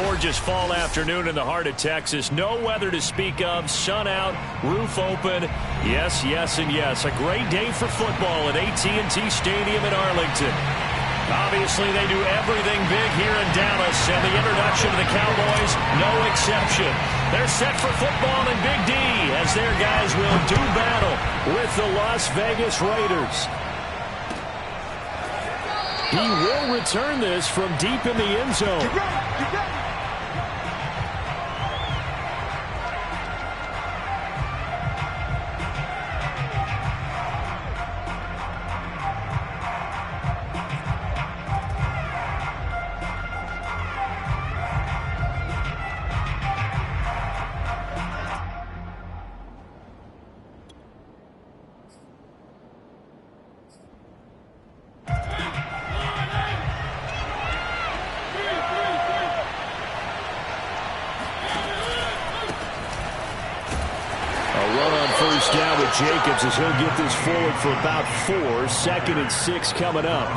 gorgeous fall afternoon in the heart of Texas. No weather to speak of. Sun out, roof open. Yes, yes, and yes. A great day for football at AT&T Stadium in Arlington. Obviously, they do everything big here in Dallas, and the introduction of the Cowboys, no exception. They're set for football in Big D as their guys will do battle with the Las Vegas Raiders. He will return this from deep in the end zone. Down with Jacobs as he'll get this forward for about 4. 2nd and 6 coming up.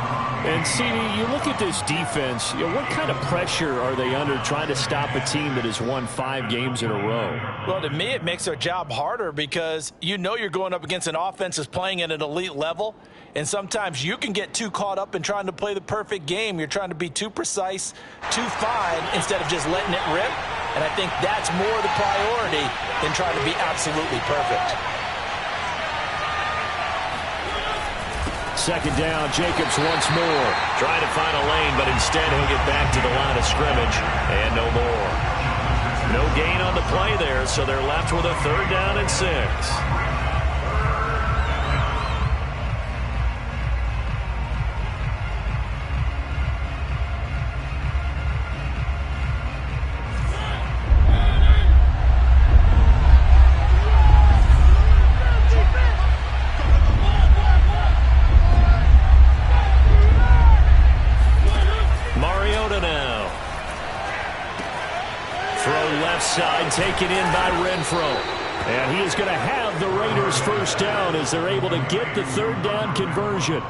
And CD, you look at this defense, what kind of pressure are they under trying to stop a team that has won 5 games in a row? Well, to me, it makes their job harder because you know you're going up against an offense that's playing at an elite level. And sometimes you can get too caught up in trying to play the perfect game. You're trying to be too precise, too fine, instead of just letting it rip. And I think that's more the priority than trying to be absolutely perfect. 2nd down, Jacobs once more. Trying to find a lane, but instead he'll get back to the line of scrimmage, and no more. No gain on the play there, so they're left with a 3rd down and 6. Side taken in by Renfro. And he is going to have the Raiders 1st down as they're able to get the 3rd down conversion.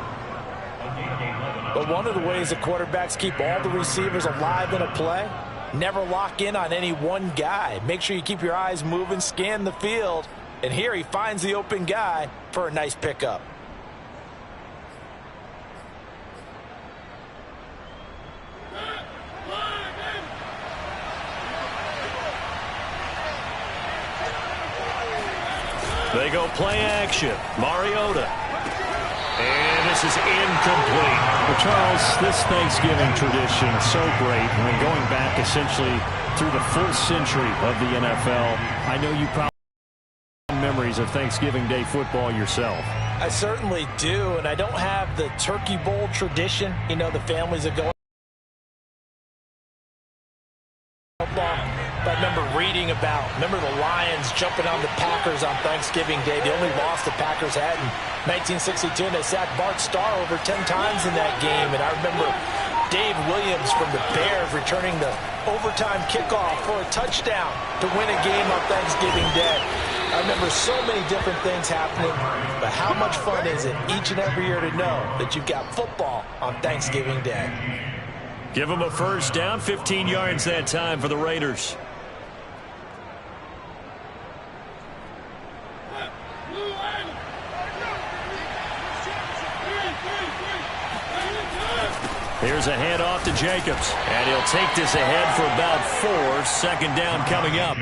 But one of the ways the quarterbacks keep all the receivers alive in a play, never lock in on any one guy. Make sure you keep your eyes moving, scan the field. And here he finds the open guy for a nice pickup. They go play action. Mariota. And this is incomplete. Well, Charles, this Thanksgiving tradition is so great. I mean, going back essentially through the full century of the NFL, I know you probably have memories of Thanksgiving Day football yourself. I certainly do, and I don't have the Turkey Bowl tradition. You know, the families that go football. But I remember reading remember the Lions jumping on the Packers on Thanksgiving Day. The only loss the Packers had in 1962, and they sacked Bart Starr over 10 times in that game. And I remember Dave Williams from the Bears returning the overtime kickoff for a touchdown to win a game on Thanksgiving Day. I remember so many different things happening, but how much fun is it each and every year to know that you've got football on Thanksgiving Day? Give them a 1st down, 15 yards that time for the Raiders. Here's a handoff to Jacobs, and he'll take this ahead for about 4. 2nd down coming up.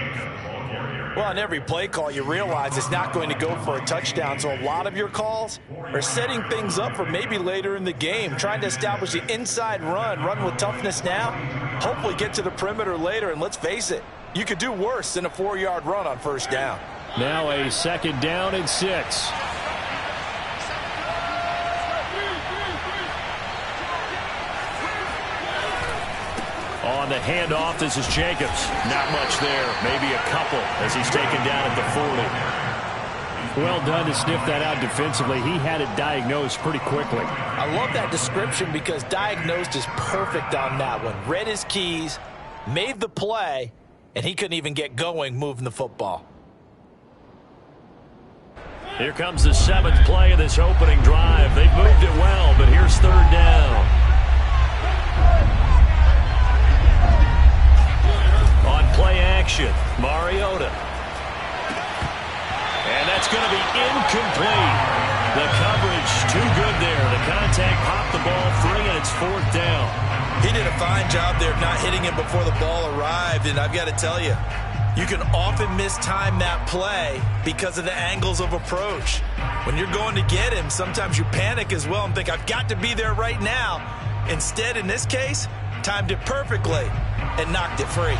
Well, on every play call, you realize it's not going to go for a touchdown, so a lot of your calls are setting things up for maybe later in the game, trying to establish the inside run with toughness now, hopefully get to the perimeter later, and let's face it, you could do worse than a 4-yard run on 1st down. Now a 2nd down and 6. On the handoff, this is Jacobs. Not much there. Maybe a couple as he's taken down at the 40. Well done to sniff that out defensively. He had it diagnosed pretty quickly. I love that description because diagnosed is perfect on that one. Read his keys, made the play, and he couldn't even get going moving the football. Here comes the 7th play of this opening drive. They've moved it well, but here's 3rd down. ball free, and it's 4th down. He did a fine job there of not hitting him before the ball arrived, and I've got to tell you, you can often mistime that play because of the angles of approach. When you're going to get him, sometimes you panic as well and think, I've got to be there right now. Instead, in this case, timed it perfectly and knocked it free.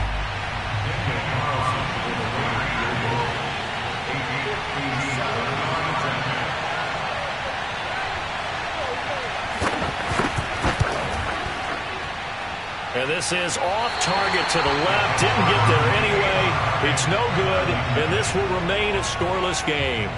And this is off target to the left. Didn't get there anyway. It's no good, and this will remain a scoreless game.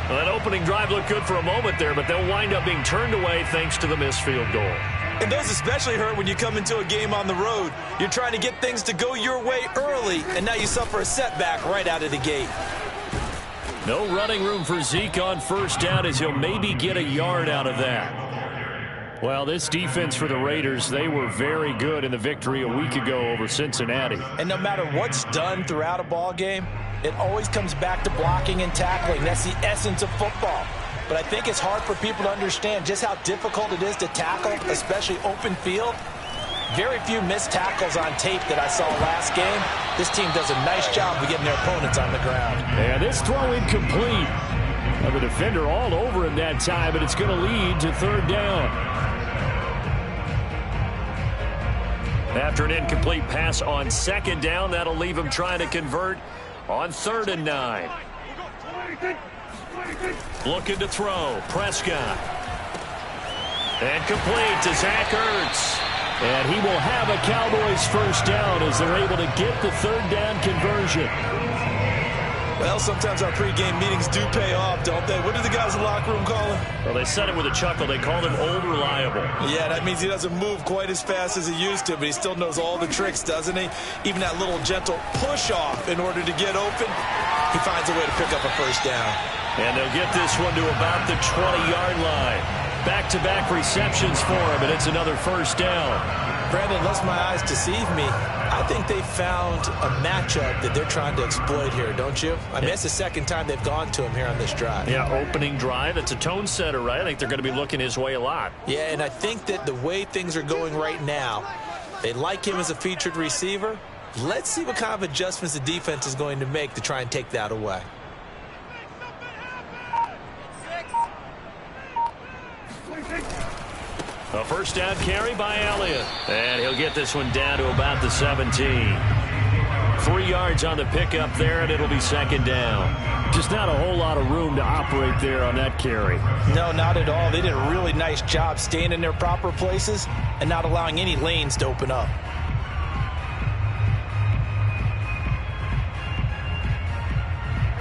Well, that opening drive looked good for a moment there, but they'll wind up being turned away thanks to the missed field goal. And those especially hurt when you come into a game on the road. You're trying to get things to go your way early, and now you suffer a setback right out of the gate. No running room for Zeke on 1st down as he'll maybe get a yard out of that. Well, this defense for the Raiders, they were very good in the victory a week ago over Cincinnati. And no matter what's done throughout a ball game, it always comes back to blocking and tackling. That's the essence of football. But I think it's hard for people to understand just how difficult it is to tackle, especially open field. Very few missed tackles on tape that I saw last game. This team does a nice job of getting their opponents on the ground. And this throw incomplete. Well, the defender all over him that time, but it's going to lead to 3rd down. After an incomplete pass on 2nd down, that'll leave him trying to convert on 3rd and 9. Looking to throw. Prescott. And complete to Zach Ertz. And he will have a Cowboys 1st down as they're able to get the 3rd down conversion. Well, sometimes our pregame meetings do pay off, don't they? What do the guys in the locker room call him? Well, they said it with a chuckle. They called him old reliable. Yeah, that means he doesn't move quite as fast as he used to, but he still knows all the tricks, doesn't he? Even that little gentle push-off in order to get open, he finds a way to pick up a 1st down. And they'll get this one to about the 20-yard line. Back-to-back receptions for him, and it's another 1st down. Brandon, unless my eyes deceive me, I think they found a matchup that they're trying to exploit here, don't you? I mean, it's the 2nd time they've gone to him here on this drive. Yeah, opening drive. It's a tone setter, right? I think they're going to be looking his way a lot. Yeah, and I think that the way things are going right now, they like him as a featured receiver. Let's see what kind of adjustments the defense is going to make to try and take that away. A 1st down carry by Elliott. And he'll get this one down to about the 17. 3 yards on the pickup there, and it'll be 2nd down. Just not a whole lot of room to operate there on that carry. No, not at all. They did a really nice job staying in their proper places and not allowing any lanes to open up.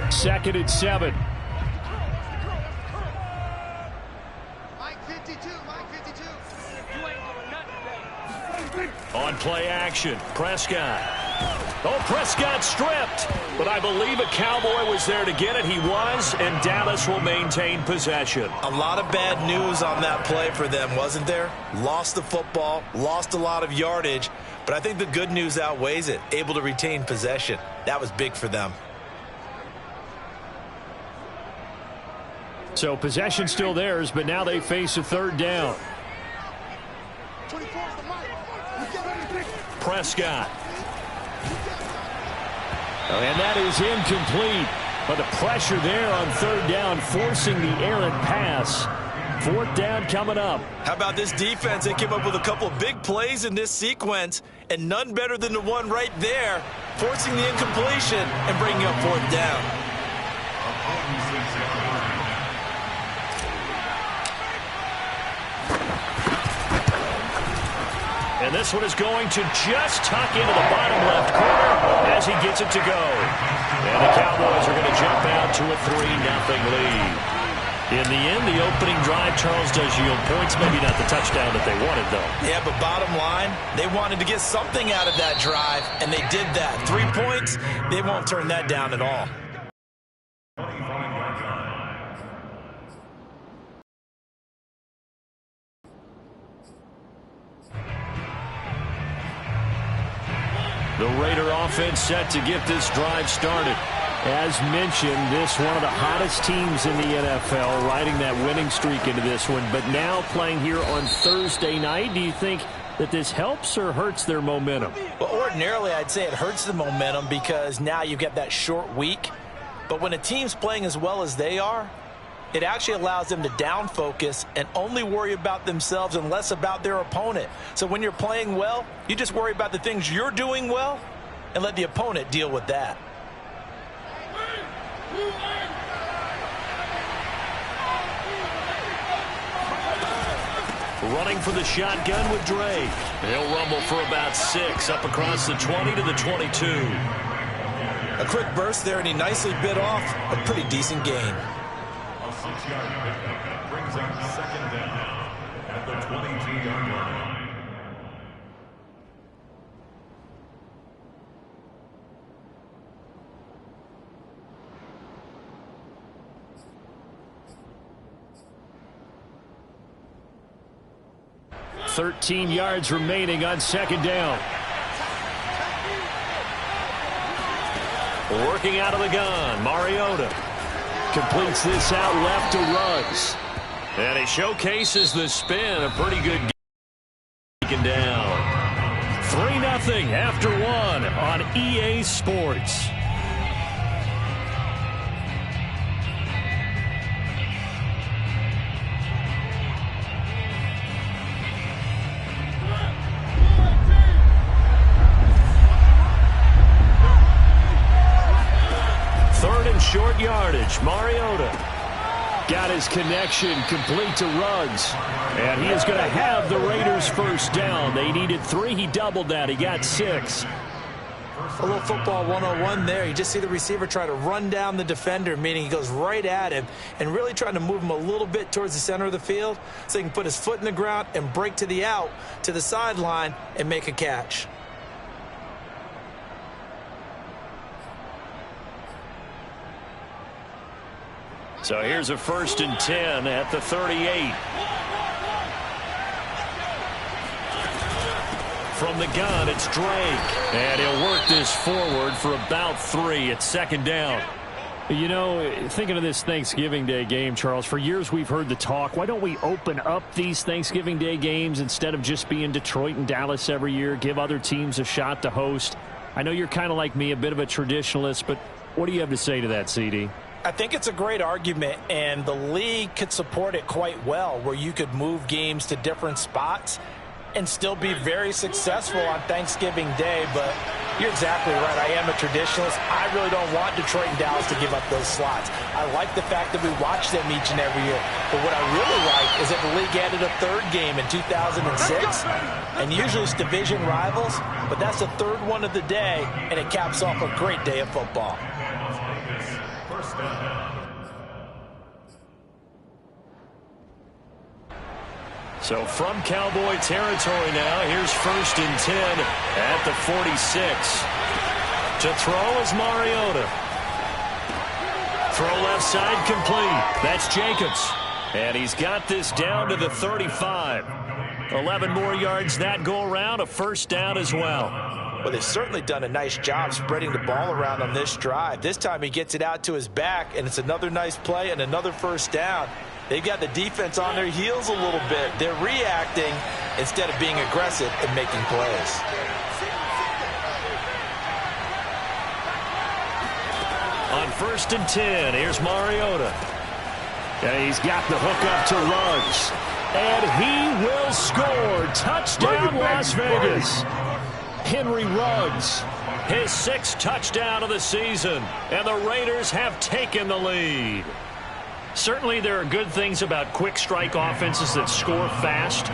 Second and 7. On play action, Prescott. Oh, Prescott stripped, but I believe a Cowboy was there to get it. He was, and Dallas will maintain possession. A lot of bad news on that play for them, wasn't there? Lost the football, lost a lot of yardage, but I think the good news outweighs it. Able to retain possession. That was big for them. So possession still theirs, but now they face a 3rd down. Prescott. And that is incomplete. But the pressure there on 3rd down, forcing the errant pass. 4th down coming up. How about this defense? They came up with a couple of big plays in this sequence, and none better than the one right there, forcing the incompletion and bringing up 4th down. And this one is going to just tuck into the bottom left corner as he gets it to go. And the Cowboys are going to jump out to a 3-0 lead. In the end, the opening drive, Charles, does yield points. Maybe not the touchdown that they wanted, though. Yeah, but bottom line, they wanted to get something out of that drive, and they did that. 3 points, they won't turn that down at all. The Raider offense set to get this drive started. As mentioned, this one of the hottest teams in the NFL, riding that winning streak into this one, but now playing here on Thursday night. Do you think that this helps or hurts their momentum? Well, ordinarily, I'd say it hurts the momentum because now you've got that short week. But when a team's playing as well as they are, it actually allows them to down focus and only worry about themselves and less about their opponent. So when you're playing well, you just worry about the things you're doing well and let the opponent deal with that. Running for the shotgun with Drake. He'll rumble for about 6 up across the 20 to the 22. A quick burst there, and he nicely bit off a pretty decent gain. A 6-yard pickup brings up 2nd down at the 22-yard line. $13 yards remaining on 2nd down. Working out of the gun, Mariota completes this out left to Ruggs. And he showcases the spin. A pretty good game down. 3-0 after 1 on EA Sports. Short yardage, Mariota got his connection complete to Ruggs, and he is going to have the Raiders first down. They needed 3. He doubled that. He got 6. A little football 101 there. You just see the receiver try to run down the defender, meaning he goes right at him and really trying to move him a little bit towards the center of the field so he can put his foot in the ground and break to the out, to the sideline, and make a catch. So here's a 1st and 10 at the 38. From the gun, it's Drake. And he'll work this forward for about 3. It's 2nd down. You know, thinking of this Thanksgiving Day game, Charles, for years we've heard the talk, why don't we open up these Thanksgiving Day games instead of just being Detroit and Dallas every year, give other teams a shot to host? I know you're kind of like me, a bit of a traditionalist, but what do you have to say to that, CD? I think it's a great argument, and the league could support it quite well, where you could move games to different spots and still be very successful on Thanksgiving Day. But you're exactly right. I am a traditionalist. I really don't want Detroit and Dallas to give up those slots. I like the fact that we watch them each and every year. But what I really like is that the league added a 3rd game in 2006, and usually it's division rivals, but that's the 3rd one of the day, and it caps off a great day of football. So from Cowboy territory now, here's 1st and 10 at the 46. To throw is Mariota. Throw left side complete. That's Jacobs. And he's got this down to the 35. 11 more yards that go around, a 1st down as well. Well, they've certainly done a nice job spreading the ball around on this drive. This time he gets it out to his back, and it's another nice play and another 1st down. They've got the defense on their heels a little bit. They're reacting instead of being aggressive and making plays. On 1st and 10, here's Mariota. And he's got the hook up to Ruggs. And he will score. Touchdown, Las Vegas. Henry Ruggs, his 6th touchdown of the season, and the Raiders have taken the lead. Certainly there are good things about quick strike offenses that score fast,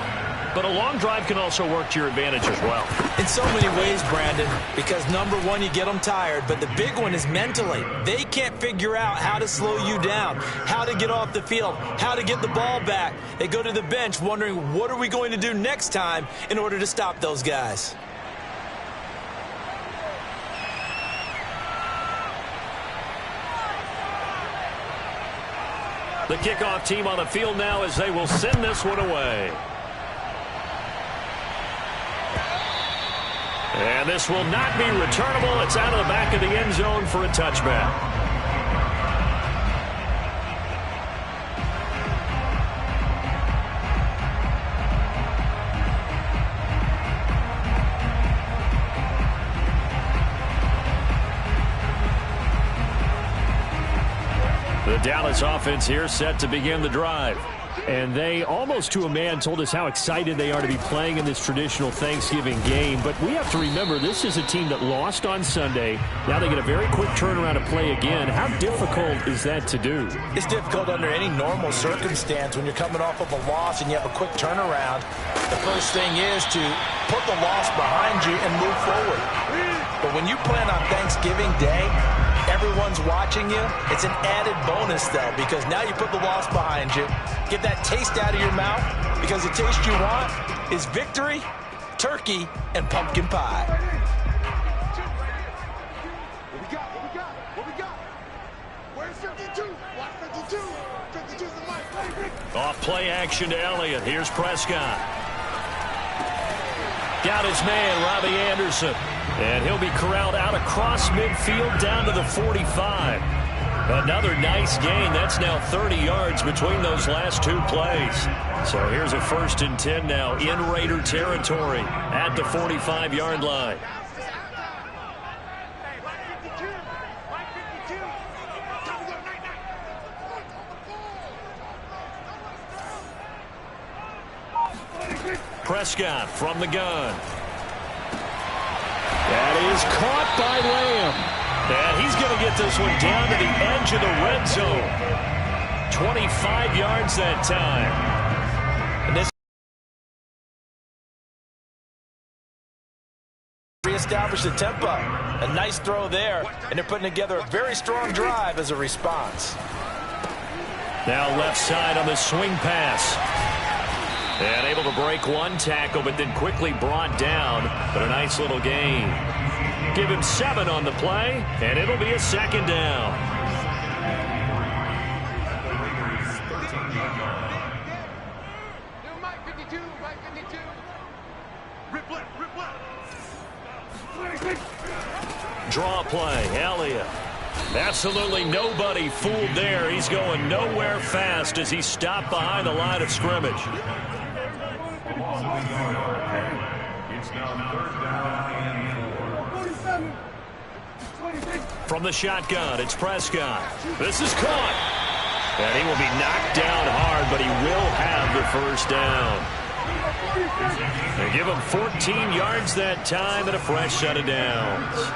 but a long drive can also work to your advantage as well. In so many ways, Brandon, because number one, you get them tired, but the big one is mentally. They can't figure out how to slow you down, how to get off the field, how to get the ball back. They go to the bench wondering, what are we going to do next time in order to stop those guys? The kickoff team on the field now as they will send this one away. And this will not be returnable. It's out of the back of the end zone for a touchback. Dallas offense here set to begin the drive. And they, almost to a man, told us how excited they are to be playing in this traditional Thanksgiving game. But we have to remember, this is a team that lost on Sunday. Now they get a very quick turnaround to play again. How difficult is that to do? It's difficult under any normal circumstance when you're coming off of a loss and you have a quick turnaround. The first thing is to put the loss behind you and move forward. But when you plan on Thanksgiving Day, everyone's watching you. It's an added bonus, though, because now you put the loss behind you. Get that taste out of your mouth, because the taste you want is victory, turkey, and pumpkin pie. What we got? What we got? What we got? Where's 52? Watch 52. 52's the mic. Off play action to Elliott. Here's Prescott. Got his man, Robbie Anderson. And he'll be corralled out across midfield down to the 45. Another nice gain. That's now 30 yards between those last two plays. So here's a 1st and 10 now in Raider territory at the 45-yard line. Prescott from the gun. That is caught by Lamb. And he's going to get this one down to the edge of the red zone. 25 yards that time. And this reestablish the tempo. A nice throw there. And they're putting together a very strong drive as a response. Now left side on the swing pass. And able to break one tackle, but then quickly brought down. But a nice little gain. Give him 7 on the play, and it'll be a 2nd down. Mike 52, Mike 52. Rip left, rip left. Draw play, Elliott. Absolutely nobody fooled there. He's going nowhere fast as he stopped behind the line of scrimmage. It's now 3rd down and 4. From the shotgun, it's Prescott. This is caught. And he will be knocked down hard, but he will have the 1st down. They give him 14 yards that time and a fresh set of downs.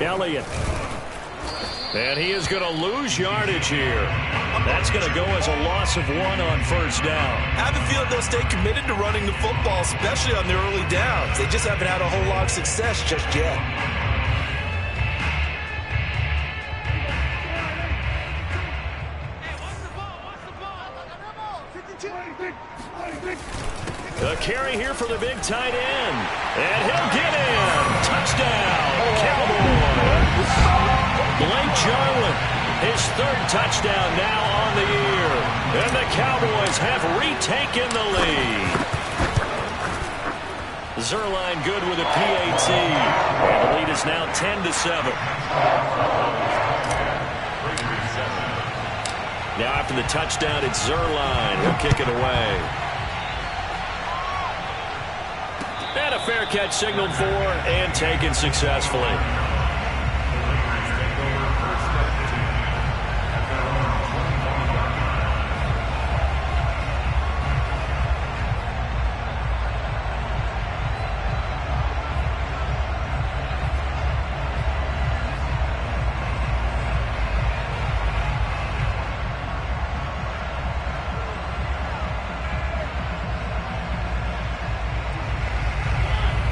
Elliott. And he is going to lose yardage here. That's going to go as a loss of 1 on 1st down. I have a feeling they'll stay committed to running the football, especially on their early downs. They just haven't had a whole lot of success just yet. The carry here for the big tight end. And he'll get in. Touchdown, Cowboys. Blake Jarwin, his 3rd touchdown now on the year. And the Cowboys have retaken the lead. Zerline good with a PAT. And the lead is now 10-7. Now after the touchdown, it's Zerline. He'll kick it away. And a fair catch signaled for and taken successfully.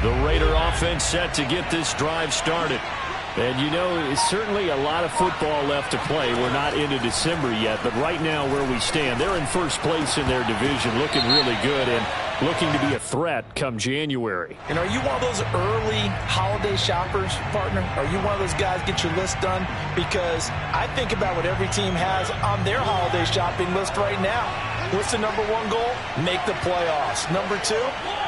The Raider offense set to get this drive started. And, you know, it's certainly a lot of football left to play. We're not into December yet, but right now where we stand, they're in 1st place in their division, looking really good and looking to be a threat come January. And are you one of those early holiday shoppers, partner? Are you one of those guys get your list done? Because I think about what every team has on their holiday shopping list right now. What's the #1 goal? Make the playoffs. #2,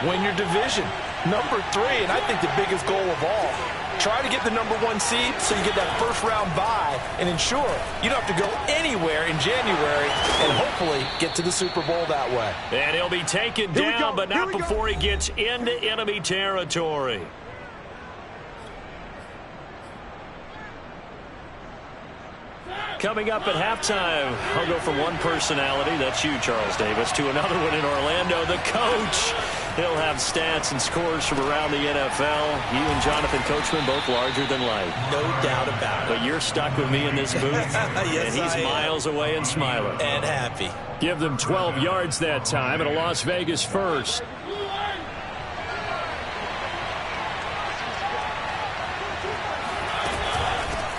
win your division. #3, and I think the biggest goal of all, try to get the #1 seed so you get that 1st-round bye and ensure you don't have to go anywhere in January and hopefully get to the Super Bowl that way. And he'll be taken down, but not before he gets into enemy territory. Coming up at halftime, I'll go from one personality, that's you, Charles Davis, to another one in Orlando, the coach. He'll have stats and scores from around the NFL. You and Jonathan Coachman both larger than life. No doubt about it. But you're stuck with me in this booth, yes, and he's miles away and smiling. And happy. Give them 12 yards that time, and a Las Vegas first.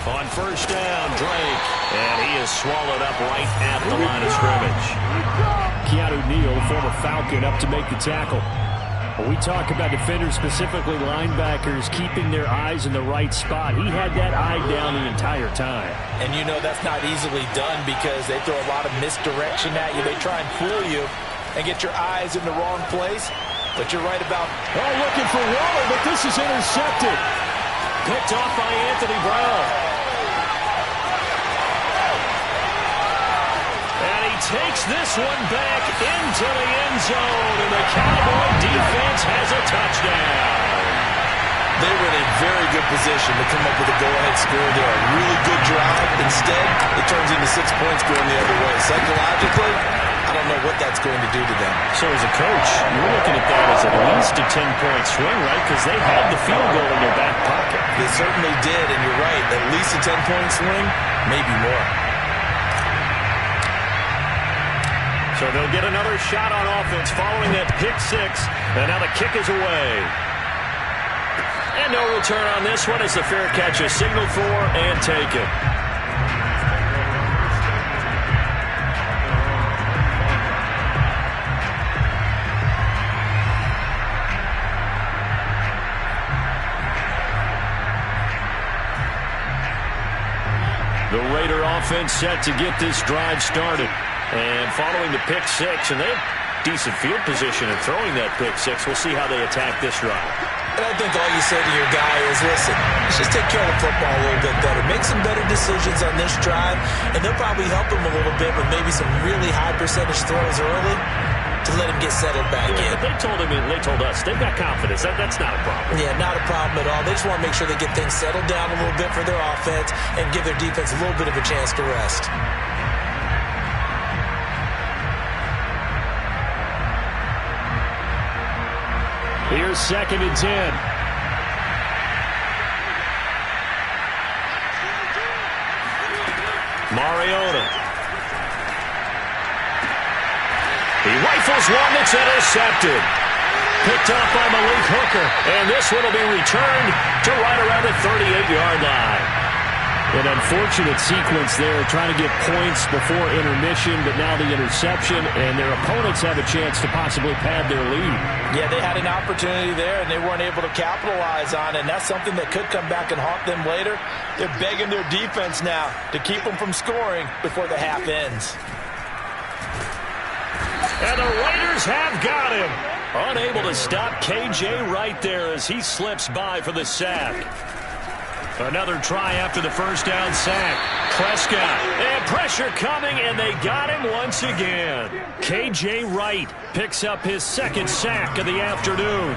On first down, Drake. And he is swallowed up right at the line of scrimmage. Keanu Neal, former Falcon, up to make the tackle. When we talk about defenders, specifically linebackers, keeping their eyes in the right spot, he had that eye down the entire time. And you know that's not easily done because they throw a lot of misdirection at you. They try and fool you and get your eyes in the wrong place. But you're right about... Oh, looking for Waller, but this is intercepted. Picked off by Anthony Brown. Takes this one back into the end zone, and the Cowboy defense has a touchdown. They were in a very good position to come up with a go-ahead score there. A really good drive. Instead, it turns into 6 points going the other way. Psychologically, I don't know what that's going to do to them. So as a coach, you're looking at that as at least a 10-point swing, right? Because they had the field goal in their back pocket. They certainly did, and you're right. At least a 10-point swing, maybe more. So they'll get another shot on offense following that pick six. And now the kick is away. And no return on this one as the fair catch is signaled for and taken. The Raider offense set to get this drive started. And following the pick six, and they have decent field position in throwing that pick six. We'll see how they attack this drive. And I think all you say to your guy is, listen, let's just take care of the football a little bit better. Make some better decisions on this drive, and they'll probably help him a little bit with maybe some really high percentage throws early to let him get settled back in. But they told him, and they told us, they've got confidence. That's not a problem. Yeah, not a problem at all. They just want to make sure they get things settled down a little bit for their offense and give their defense a little bit of a chance to rest. Here's 2nd and 10. Mariota. He rifles one that's intercepted. Picked off by Malik Hooker. And this one will be returned to right around the 38-yard line. An unfortunate sequence there, trying to get points before intermission, but now the interception, and their opponents have a chance to possibly pad their lead. Yeah, they had an opportunity there, and they weren't able to capitalize on it, and that's something that could come back and haunt them later. They're begging their defense now to keep them from scoring before the half ends. And the Raiders have got him. Unable to stop KJ right there as he slips by for the sack. Another try after the first down sack. Prescott, and pressure coming, and they got him once again. KJ Wright picks up his 2nd sack of the afternoon.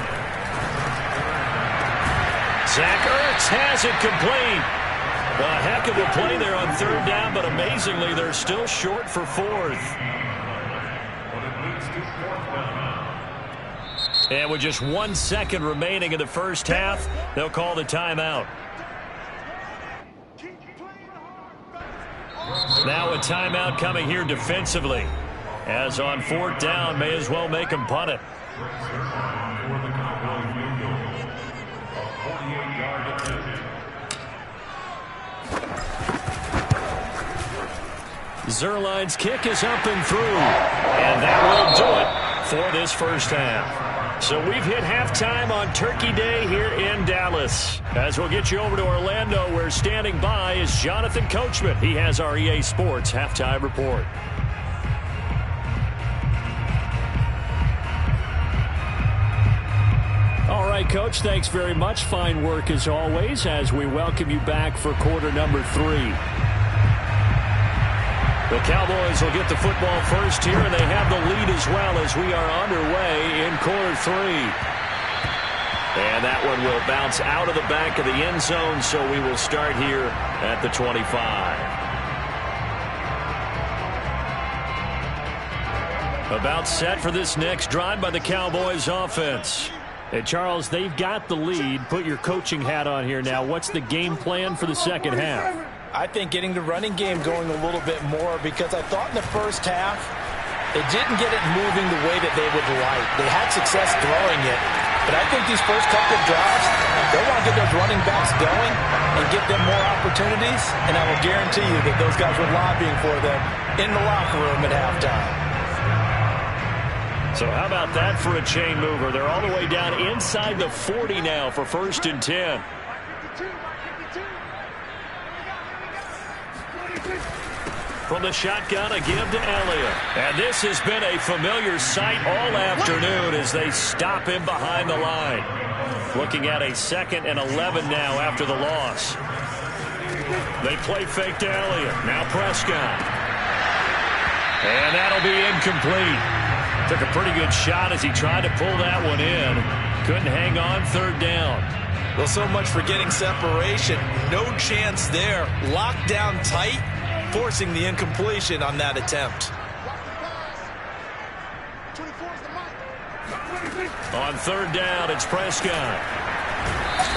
Zach Ertz has it complete. A heck of a play there on 3rd down, but amazingly, they're still short for 4th. And with just 1 second remaining in the first half, they'll call the timeout. Now a timeout coming here defensively. As on 4th down, may as well make him punt it. Zerline's kick is up and through. And that will do it for this first half. So we've hit halftime on Turkey Day here in Dallas. As we'll get you over to Orlando, where standing by is Jonathan Coachman. He has our EA Sports halftime report. All right, Coach, thanks very much. Fine work as always as we welcome you back for quarter number 3. The Cowboys will get the football first here, and they have the lead as well as we are underway in quarter 3. And that one will bounce out of the back of the end zone, so we will start here at the 25. About set for this next drive by the Cowboys offense. Hey, Charles, they've got the lead. Put your coaching hat on here now. What's the game plan for the second half? I think getting the running game going a little bit more, because I thought in the first half they didn't get it moving the way that they would like. They had success throwing it, but I think these first couple of drives, they want to get those running backs going and give them more opportunities, and I will guarantee you that those guys were lobbying for them in the locker room at halftime. So how about that for a chain mover? They're all the way down inside the 40 now for 1st and 10. From the shotgun, a give to Elliott. And this has been a familiar sight all afternoon as they stop him behind the line. Looking at a 2nd and 11 now after the loss. They play fake to Elliott. Now Prescott. And that'll be incomplete. Took a pretty good shot as he tried to pull that one in. Couldn't hang on, 3rd down. Well, so much for getting separation. No chance there. Locked down tight, forcing the incompletion on that attempt. On 3rd down, it's Prescott.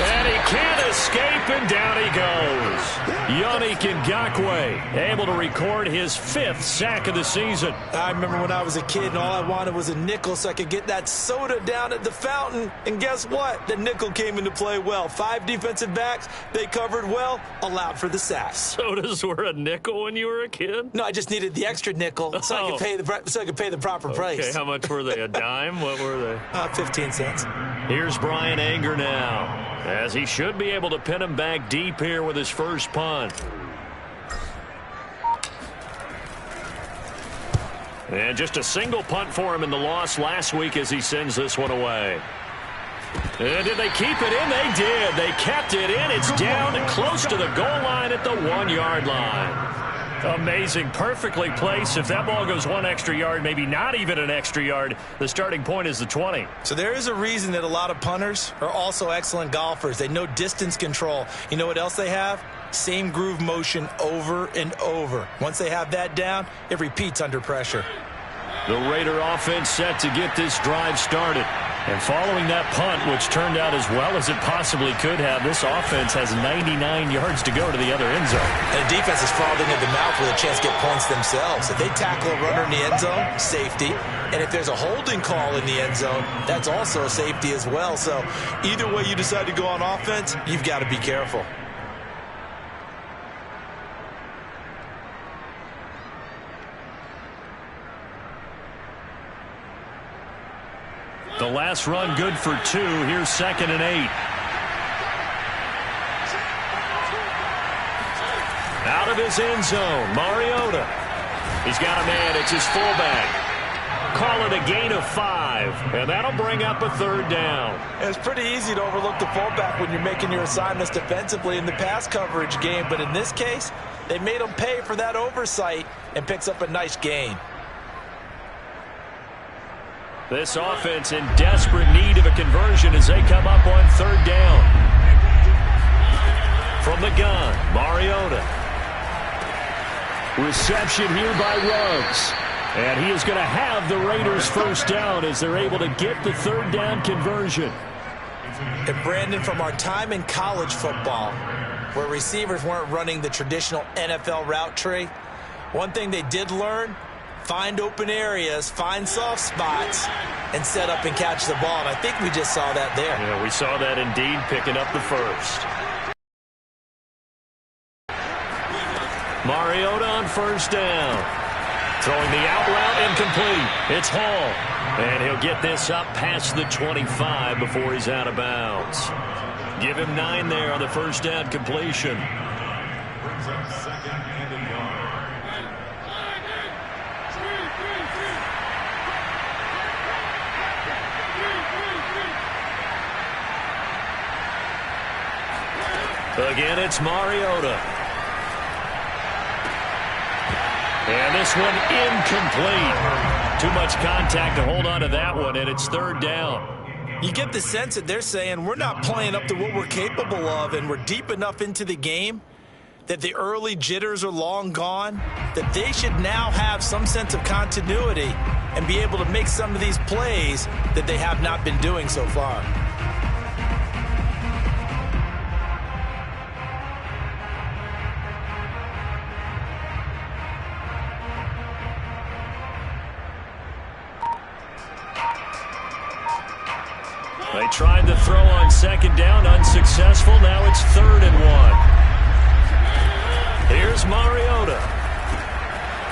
And he can't escape, and down he goes. Yannick Ngakoue able to record his 5th sack of the season. I remember when I was a kid and all I wanted was a nickel so I could get that soda down at the fountain. And guess what? The nickel came into play well. 5 defensive backs, they covered well, allowed for the sack. Sodas were a nickel when you were a kid? No, I just needed the extra nickel so I could pay the proper price. Okay, how much were they? A dime? What were they? 15 cents. Here's Brian Anger now, as he should be able to pin him back deep here with his first punt. And just a single punt for him in the loss last week as he sends this one away. And did they keep it in? They did. They kept it in. It's down and close to the goal line at the 1-yard line. Amazing. Perfectly placed. If that ball goes 1 extra yard, maybe not even an extra yard, the starting point is the 20. So there is a reason that a lot of punters are also excellent golfers. They know distance control. You know what else they have? Same groove motion over and over. Once they have that down, it repeats under pressure. The Raider offense set to get this drive started. And following that punt, which turned out as well as it possibly could have, this offense has 99 yards to go to the other end zone. And the defense is frothing at the mouth with a chance to get points themselves. If they tackle a runner in the end zone, safety. And if there's a holding call in the end zone, that's also a safety as well. So either way you decide to go on offense, you've got to be careful. The last run good for 2. Here's 2nd and 8. Out of his end zone, Mariota. He's got a man. It's his fullback. Call it a gain of 5, and that'll bring up a 3rd down. It's pretty easy to overlook the fullback when you're making your assignments defensively in the pass coverage game, but in this case, they made him pay for that oversight and picks up a nice gain. This offense in desperate need of a conversion as they come up on 3rd down. From the gun, Mariota. Reception here by Ruggs. And he is going to have the Raiders' first down as they're able to get the 3rd down conversion. And Brandon, from our time in college football, where receivers weren't running the traditional NFL route tree, one thing they did learn: find open areas, find soft spots, and set up and catch the ball. And I think we just saw that there. Yeah, we saw that indeed, picking up the first. Mariota on 1st down. Throwing the out route, incomplete. It's Hall. And he'll get this up past the 25 before he's out of bounds. Give him 9 there on the 1st down completion. Brings up 2nd and a yard. Again, it's Mariota. And this one incomplete. Too much contact to hold on to that one, and it's 3rd down. You get the sense that they're saying we're not playing up to what we're capable of, and we're deep enough into the game that the early jitters are long gone, that they should now have some sense of continuity and be able to make some of these plays that they have not been doing so far. They tried the throw on second down, unsuccessful. Now it's 3rd and 1. Here's Mariota.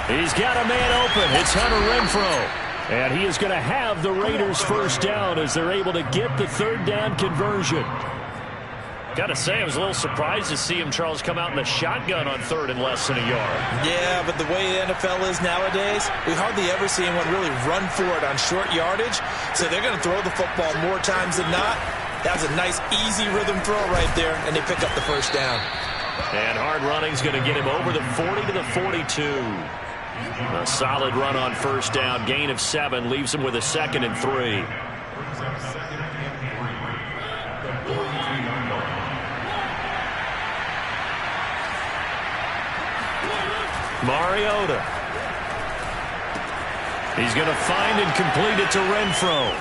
He's got a man open. It's Hunter Renfrow. And he is going to have the Raiders first down as they're able to get the 3rd down conversion. Got to say, I was a little surprised to see him, Charles, come out in the shotgun on 3rd and less than a yard. Yeah, but the way the NFL is nowadays, we hardly ever see anyone really run for it on short yardage. So they're going to throw the football more times than not. That was a nice, easy rhythm throw right there, and they pick up the first down. And hard running's going to get him over the 40 to the 42. A solid run on first down. Gain of 7 leaves him with a 2nd and 3. Mariota. He's going to find and complete it to Renfrow.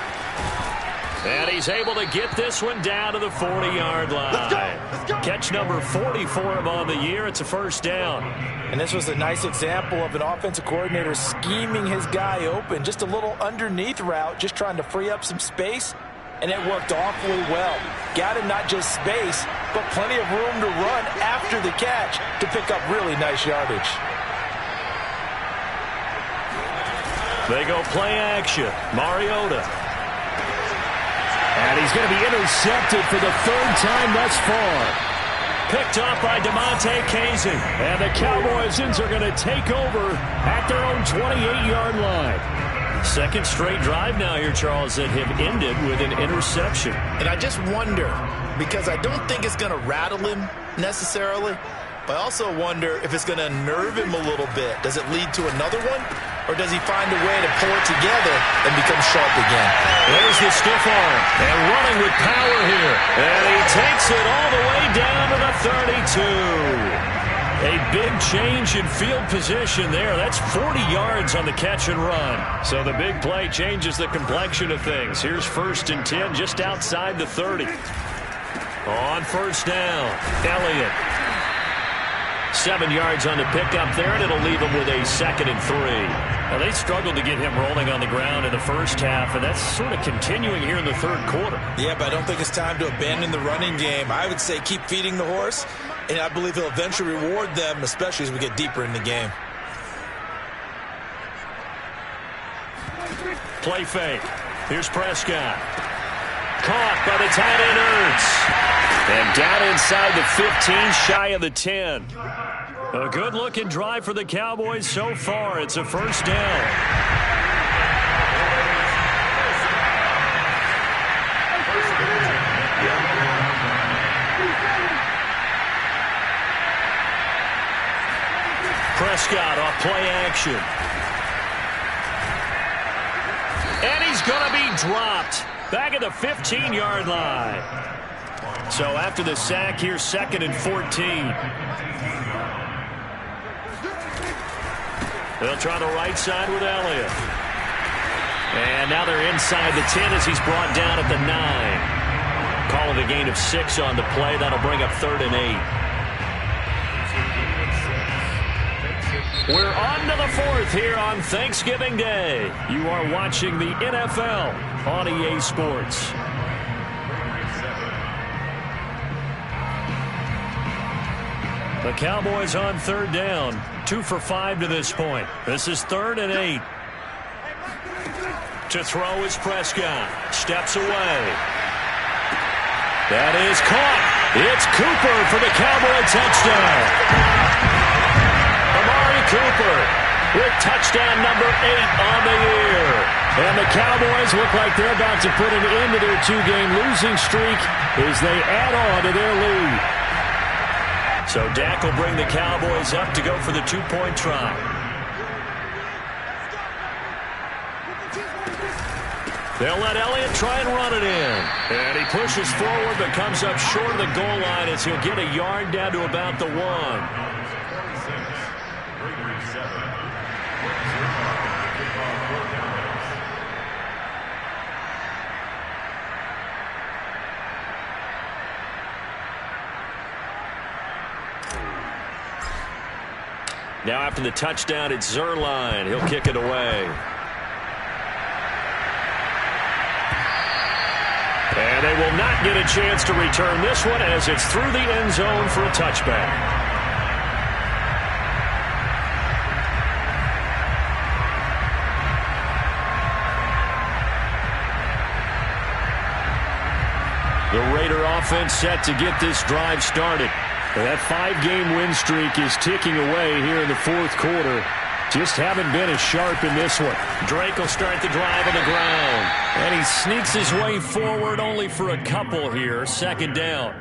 And he's able to get this one down to the 40-yard line. Let's go. Catch number 40 for him on the year. It's a first down. And this was a nice example of an offensive coordinator scheming his guy open. Just a little underneath route, just trying to free up some space. And it worked awfully well. Got him not just space, but plenty of room to run after the catch to pick up really nice yardage. They go play action. Mariota. And he's going to be intercepted for the 3rd time thus far. Picked off by DeMonte Casey. And the Cowboys are going to take over at their own 28-yard line. 2nd straight drive now here, Charles, that have ended with an interception. And I just wonder, because I don't think it's going to rattle him necessarily, but I also wonder if it's going to unnerve him a little bit. Does it lead to another one? Or does he find a way to pull it together and become sharp again? There's the stiff arm. And running with power here. And he takes it all the way down to the 32. A big change in field position there. That's 40 yards on the catch and run. So the big play changes the complexion of things. Here's 1st and 10 just outside the 30. On first down, Elliott. 7 yards on the pickup there, and it'll leave him with a 2nd and 3. Now, they struggled to get him rolling on the ground in the first half, and that's sort of continuing here in the 3rd quarter. Yeah, but I don't think it's time to abandon the running game. I would say keep feeding the horse, and I believe he'll eventually reward them, especially as we get deeper in the game. Play fake. Here's Prescott. Caught by the tight end Ertz. And down inside the 15, shy of the 10. A good-looking drive for the Cowboys so far. It's a first down. Prescott off play action. And he's going to be dropped back at the 15-yard line. So after the sack, here's 2nd and 14. They'll try the right side with Elliott. And now they're inside the 10 as he's brought down at the 9. Calling a gain of 6 on the play. That'll bring up 3rd and 8. We're on to the 4th here on Thanksgiving Day. You are watching the NFL on EA Sports. The Cowboys on 3rd down. 2 for 5 to this point. This is 3rd and 8. To throw is Prescott. Steps away. That is caught. It's Cooper for the Cowboy touchdown. Amari Cooper with touchdown number 8 on the year. And the Cowboys look like they're about to put an end to their 2-game losing streak as they add on to their lead. So Dak will bring the Cowboys up to go for the 2-point try. They'll let Elliott try and run it in. And he pushes forward but comes up short of the goal line as he'll get a yard down to about the 1. Now after the touchdown, it's Zerline. He'll kick it away. And they will not get a chance to return this one as it's through the end zone for a touchback. The Raider offense set to get this drive started. That 5-game win streak is ticking away here in the fourth quarter. Just haven't been as sharp in this one. Drake will start the drive on the ground. And he sneaks his way forward only for a couple here. Second down.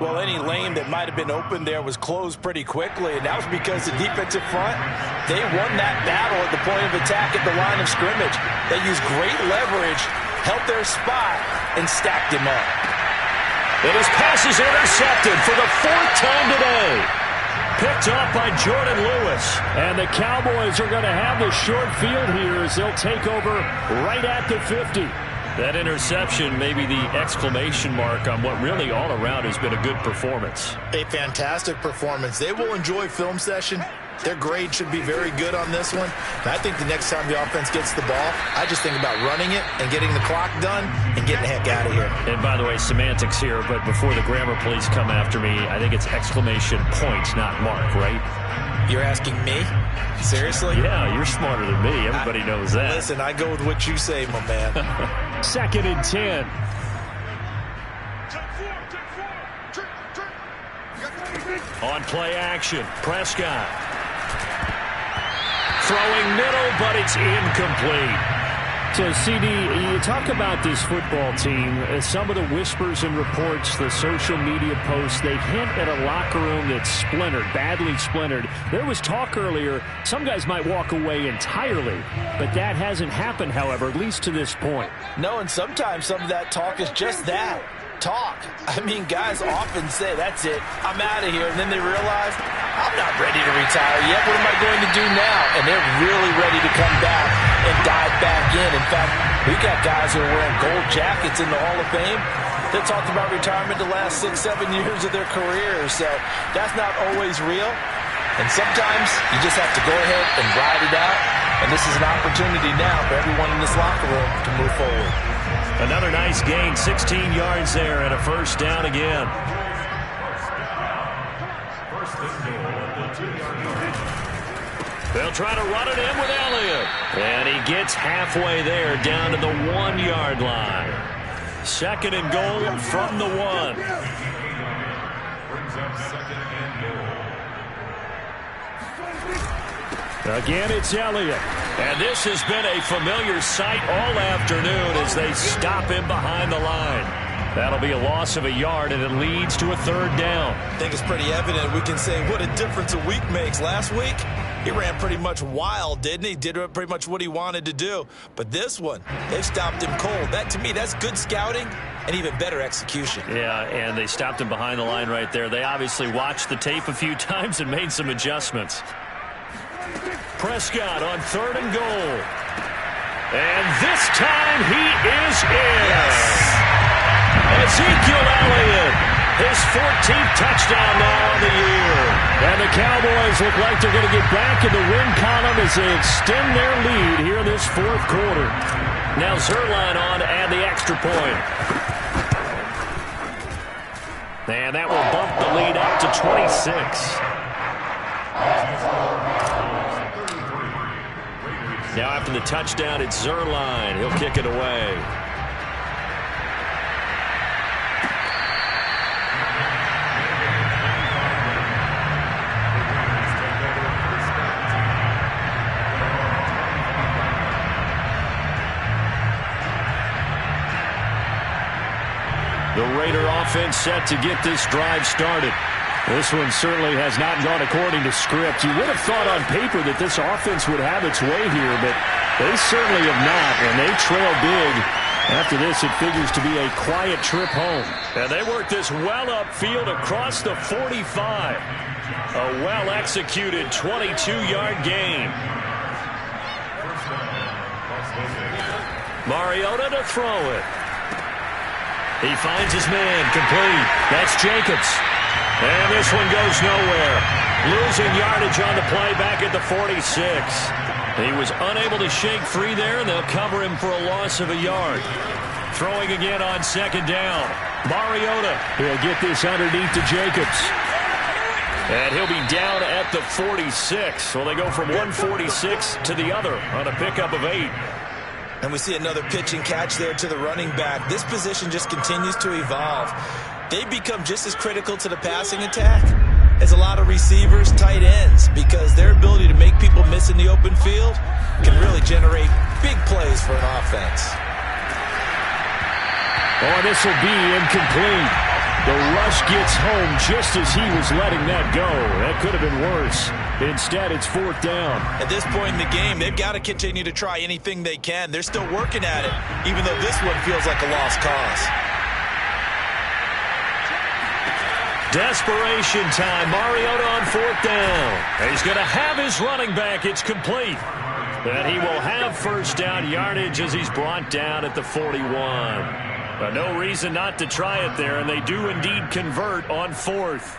Well, any lane that might have been open there was closed pretty quickly, and that was because the defensive front, they won that battle at the point of attack at the line of scrimmage. They used great leverage, held their spot, and stacked him up. And his pass is intercepted for the 4th time today. Picked off by Jordan Lewis. And the Cowboys are going to have the short field here as they'll take over right at the 50. That interception may be the exclamation mark on what really all around has been a good performance. A fantastic performance. They will enjoy film session. Their grade should be very good on this one. And I think the next time the offense gets the ball, I just think about running it and getting the clock done and getting the heck out of here. And by the way, semantics here, but before the grammar police come after me, I think it's exclamation point, not mark, right? You're asking me? Seriously? Yeah, you're smarter than me. Everybody knows that. Listen, I go with what you say, my man. 2nd and 10. On play action, Prescott. Throwing middle, but it's incomplete. So, CD, you talk about this football team, some of the whispers and reports, the social media posts, they hint at a locker room that's splintered, badly splintered. There was talk earlier, some guys might walk away entirely, but that hasn't happened, however, at least to this point. No, and sometimes some of that talk is just that. Talk. I mean, guys often say, that's it, I'm out of here, and then they realize, I'm not ready to retire yet. What am I going to do now? And they're really ready to come back and dive back in. In fact, we got guys who are wearing gold jackets in the Hall of Fame that talked about retirement the last 6-7 years of their careers. So that's not always real. And sometimes you just have to go ahead and ride it out. And this is an opportunity now for everyone in this locker room to move forward. Another nice gain, 16 yards there and a first down again. They'll try to run it in with Elliott. And he gets halfway there down to the 1-yard line. 2nd and goal from the 1. Again, it's Elliott. And this has been a familiar sight all afternoon as they stop him behind the line. That'll be a loss of a yard, and it leads to a 3rd down. I think it's pretty evident. We can say what a difference a week makes. Last week, he ran pretty much wild, didn't he? Did pretty much what he wanted to do. But this one, they stopped him cold. That, to me, that's good scouting and even better execution. Yeah, and they stopped him behind the line right there. They obviously watched the tape a few times and made some adjustments. Prescott on 3rd and goal. And this time he is in. Yes. Ezekiel Elliott, his 14th touchdown now on the year. And the Cowboys look like they're going to get back in the win column as they extend their lead here in this 4th quarter. Now Zerline on to add the extra point. And that will bump the lead up to 26. Now after the touchdown, it's Zerline. He'll kick it away. The Raider offense set to get this drive started. This one certainly has not gone according to script. You would have thought on paper that this offense would have its way here, but They certainly have not, and they trail big. After this, it figures to be a quiet trip home. And they work this well upfield across the 45. A well-executed 22-yard gain. Mariota to throw it. He finds his man, complete. That's Jacobs. And this one goes nowhere. Losing yardage on the play back at the 46. He was unable to shake free there, and they'll cover him for a loss of a yard. Throwing again on second down. Mariota. He'll get this underneath to Jacobs. And he'll be down at the 46. So they go from 146 to the other on a pickup of 8. And we see another pitch and catch there to the running back. This position just continues to evolve. They become just as critical to the passing attack as a lot of receivers, tight ends, because their ability to make people miss in the open field can really generate big plays for an offense. Oh, this will be incomplete. The rush gets home just as he was letting that go. That could have been worse. Instead, it's fourth down. At this point in the game, they've got to continue to try anything they can. They're still working at it, even though this one feels like a lost cause. Desperation time. Mariota on fourth down. And he's going to have his running back. It's complete. And he will have first down yardage as he's brought down at the 41. But no reason not to try it there, and they do indeed convert on fourth.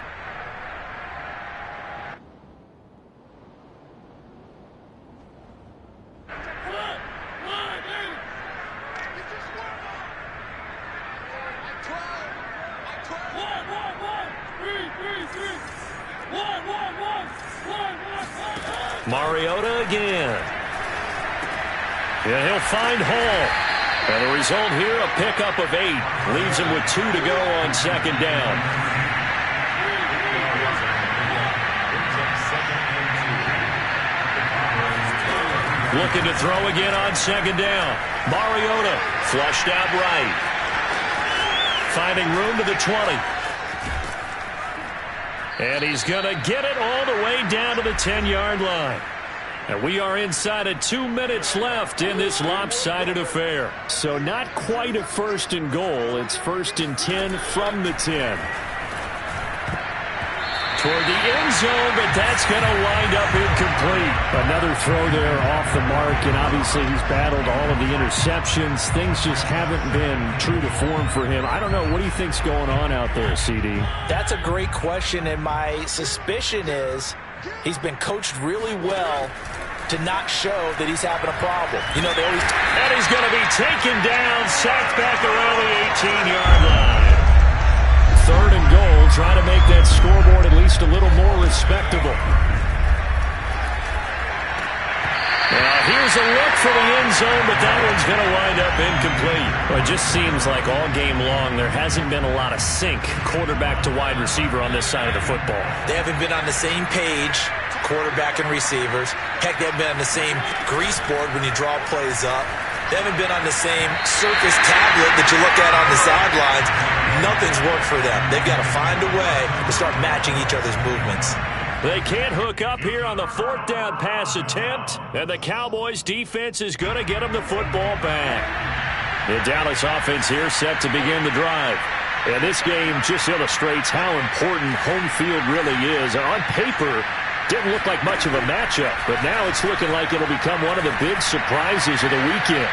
Mariota again. Yeah, he'll find Hall. And the result here, a pickup of 8. Leaves him with 2 to go on second down. Looking to throw again on second down. Mariota flushed out right. Finding room to the 20. And he's going to get it all the way down to the 10-yard line. And we are inside of 2 minutes left in this lopsided affair. So not quite a first and goal. It's first and 10 from the 10. Toward the end zone, but that's going to wind up incomplete. Another throw there off the mark, and obviously he's battled all of the interceptions. Things just haven't been true to form for him. I don't know. What do you think's going on out there, CD? That's a great question, and my suspicion is he's been coached really well to not show that he's having a problem. You know, they always... And he's going to be taken down, sacked back around the 18-yard line. Third and goal, trying to make that scoreboard at least a little more respectable. Now, here's a look for the end zone, but that one's going to wind up incomplete. Well, it just seems like all game long there hasn't been a lot of sync quarterback to wide receiver on this side of the football. They haven't been on the same page, quarterback and receivers. Heck, they haven't been on the same grease board when you draw plays up. They haven't been on the same surface tablet that you look at on the sidelines. Nothing's worked for them. They've got to find a way to start matching each other's movements. They can't hook up here on the fourth down pass attempt, and the Cowboys defense is going to get them the football back. The Dallas offense here set to begin the drive. And this game just illustrates how important home field really is. And on paper, didn't look like much of a matchup, but now it's looking like it'll become one of the big surprises of the weekend.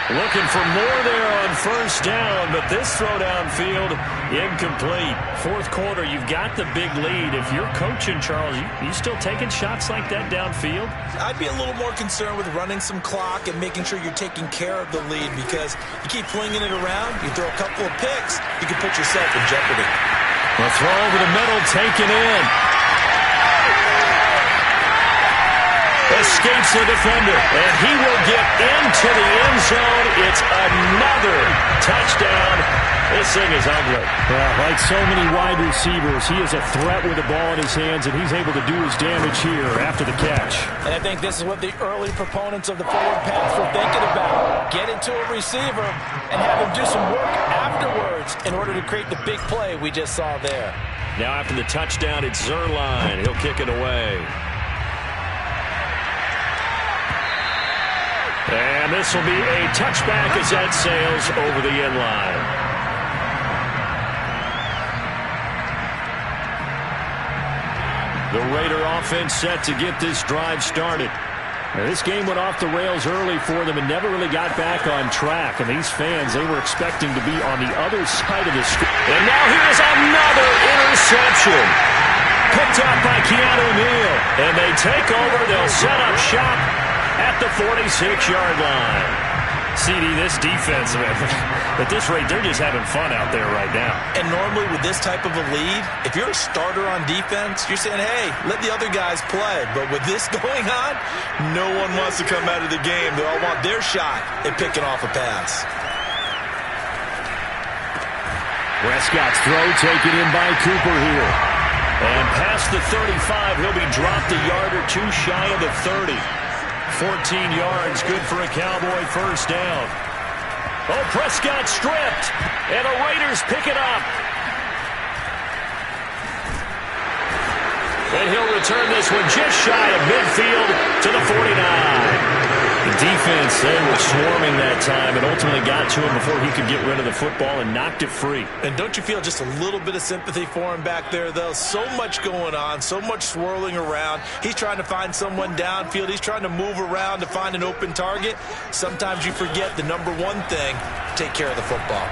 Looking for more there on first down, but this throw downfield, incomplete. Fourth quarter, you've got the big lead. If you're coaching, Charles, you still taking shots like that downfield? I'd be a little more concerned with running some clock and making sure you're taking care of the lead, because you keep flinging it around, you throw a couple of picks, you can put yourself in jeopardy. The throw over the middle, taken in. Escapes the defender, and he will get into the end zone. It's another touchdown. This thing is ugly. Like so many wide receivers, he is a threat with the ball in his hands, and he's able to do his damage here after the catch. And I think this is what the early proponents of the forward pass were thinking about. Get it to a receiver and have him do some work afterwards in order to create the big play we just saw there. Now after the touchdown, it's Zerline. He'll kick it away. And this will be a touchback as that sails over the end line. The Raider offense set to get this drive started. Now, this game went off the rails early for them and never really got back on track. And these fans, they were expecting to be on the other side of the street. And now here's another interception. Picked up by Keanu Neal. And they take over. They'll set up shop at the 46-yard line. CD, this defense, at this rate, they're just having fun out there right now. And normally with this type of a lead, if you're a starter on defense, you're saying, hey, let the other guys play. But with this going on, no one wants to come out of the game. They all want their shot at picking off a pass. Prescott's throw taken in by Cooper here. And past the 35, he'll be dropped a yard or two shy of the 30. 14 yards, good for a Cowboy first down. Oh, Prescott stripped, and the Raiders pick it up. And he'll return this one just shy of midfield to the 49. The defense, they were swarming that time and ultimately got to him before he could get rid of the football and knocked it free. And don't you feel just a little bit of sympathy for him back there, though? So much going on, so much swirling around. He's trying to find someone downfield. He's trying to move around to find an open target. Sometimes you forget the number one thing, take care of the football.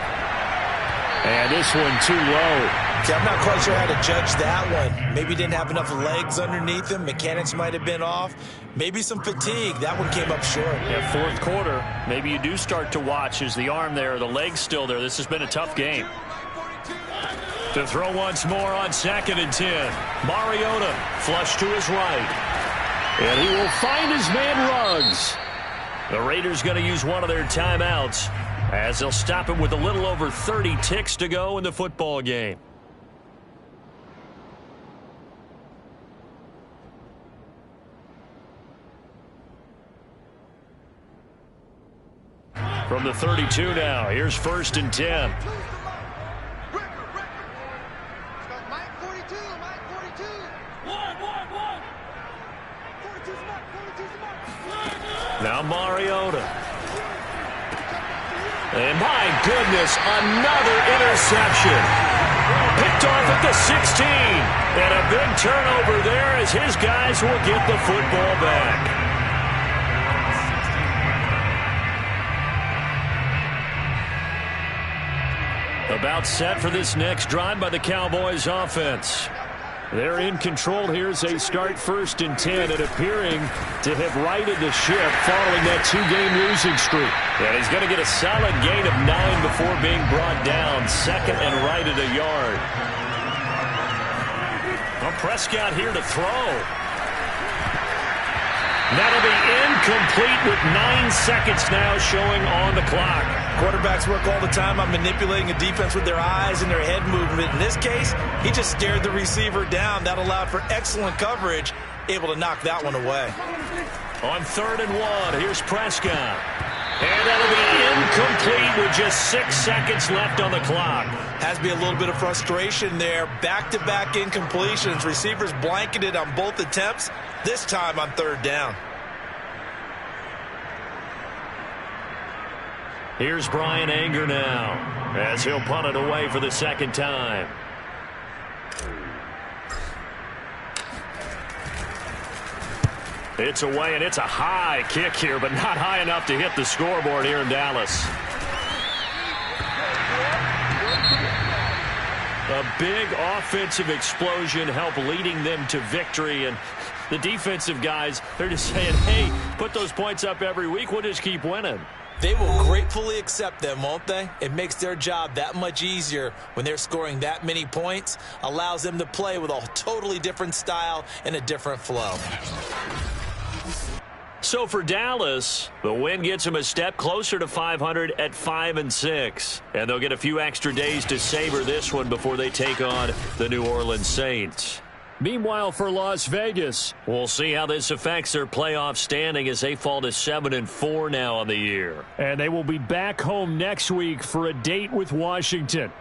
And this one too low. See, I'm not quite sure how to judge that one. Maybe he didn't have enough legs underneath him. Mechanics might have been off. Maybe some fatigue. That one came up short. Yeah, fourth quarter, maybe you do start to watch as the arm there, the leg's still there. This has been a tough game. To throw once more on 2nd and 10. Mariota flush to his right. And he will find his man Ruggs. The Raiders going to use one of their timeouts as they'll stop it with a little over 30 ticks to go in the football game. From the 32 now, here's 1st and 10. Now Mariota. And my goodness, another interception. Picked off at the 16. And a big turnover there as his guys will get the football back. About set for this next drive by the Cowboys offense. They're in control here as they start 1st and 10 and appearing to have righted the ship following that 2-game losing streak. And he's going to get a solid gain of 9 before being brought down. 2nd and right at a yard. Well, Prescott here to throw. That'll be incomplete with 9 seconds now showing on the clock. Quarterbacks work all the time on manipulating a defense with their eyes and their head movement. In this case, he just stared the receiver down. That allowed for excellent coverage, able to knock that one away. On 3rd and 1, here's Prescott. And that'll be incomplete with just 6 seconds left on the clock. Has to be a little bit of frustration there. Back-to-back incompletions. Receivers blanketed on both attempts, this time on 3rd down. Here's Brian Anger now as he'll punt it away for the 2nd time. It's away, and it's a high kick here, but not high enough to hit the scoreboard here in Dallas. A big offensive explosion helped leading them to victory, and the defensive guys, they're just saying, hey, put those points up every week, we'll just keep winning. They will gratefully accept them, won't they? It makes their job that much easier when they're scoring that many points. Allows them to play with a totally different style and a different flow. So for Dallas, the win gets them a step closer to 500 at 5-6. And they'll get a few extra days to savor this one before they take on the New Orleans Saints. Meanwhile, for Las Vegas, we'll see how this affects their playoff standing as they fall to 7-4 now on the year. And they will be back home next week for a date with Washington.